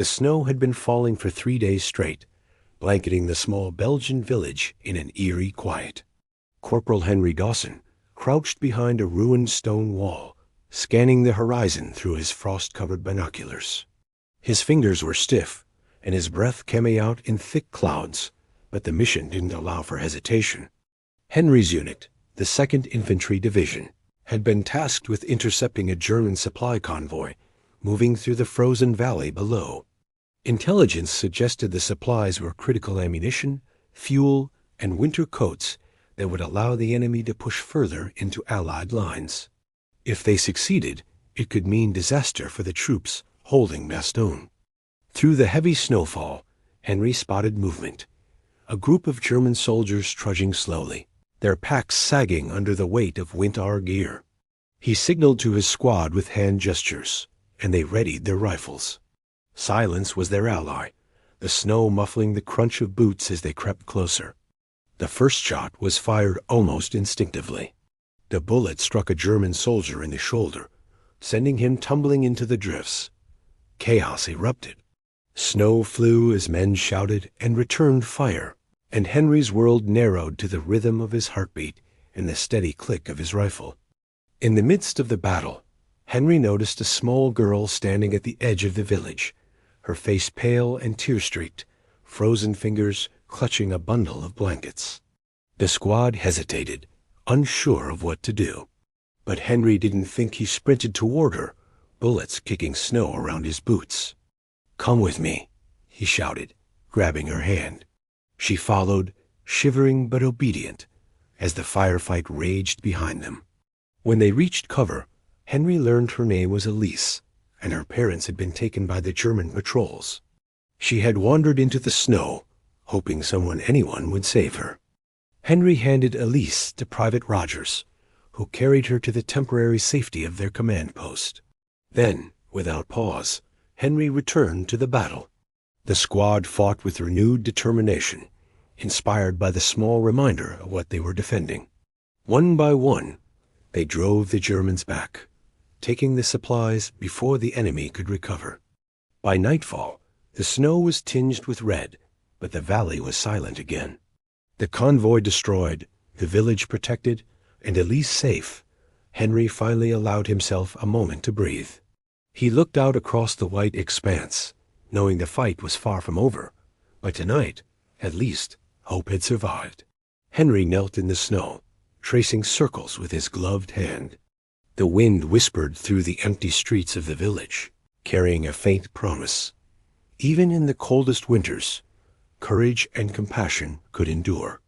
The snow had been falling for 3 days straight, blanketing the small Belgian village in an eerie quiet. Corporal Henry Dawson crouched behind a ruined stone wall, scanning the horizon through his frost-covered binoculars. His fingers were stiff, and his breath came out in thick clouds, but the mission didn't allow for hesitation. Henry's unit, the 2nd Infantry Division, had been tasked with intercepting a German supply convoy moving through the frozen valley below. Intelligence suggested the supplies were critical ammunition, fuel, and winter coats that would allow the enemy to push further into Allied lines. If they succeeded, it could mean disaster for the troops holding Bastogne. Through the heavy snowfall, Henry spotted movement. A group of German soldiers trudging slowly, their packs sagging under the weight of winter gear. He signaled to his squad with hand gestures, and they readied their rifles. Silence was their ally, the snow muffling the crunch of boots as they crept closer. The first shot was fired almost instinctively. The bullet struck a German soldier in the shoulder, sending him tumbling into the drifts. Chaos erupted. Snow flew as men shouted and returned fire, and Henry's world narrowed to the rhythm of his heartbeat and the steady click of his rifle. In the midst of the battle, Henry noticed a small girl standing at the edge of the village, her face pale and tear-streaked, frozen fingers clutching a bundle of blankets. The squad hesitated, unsure of what to do. But Henry didn't think. He sprinted toward her, bullets kicking snow around his boots. "Come with me," he shouted, grabbing her hand. She followed, shivering but obedient, as the firefight raged behind them. When they reached cover, Henry learned her name was Elise, and her parents had been taken by the German patrols. She had wandered into the snow, hoping anyone would save her. Henry handed Elise to Private Rogers, who carried her to the temporary safety of their command post. Then, without pause, Henry returned to the battle. The squad fought with renewed determination, inspired by the small reminder of what they were defending. One by one, they drove the Germans back, taking the supplies before the enemy could recover. By nightfall, the snow was tinged with red, but the valley was silent again. The convoy destroyed, the village protected, and Elise safe, Henry finally allowed himself a moment to breathe. He looked out across the white expanse, knowing the fight was far from over, but tonight, at least, hope had survived. Henry knelt in the snow, tracing circles with his gloved hand. The wind whispered through the empty streets of the village, carrying a faint promise. Even in the coldest winters, courage and compassion could endure.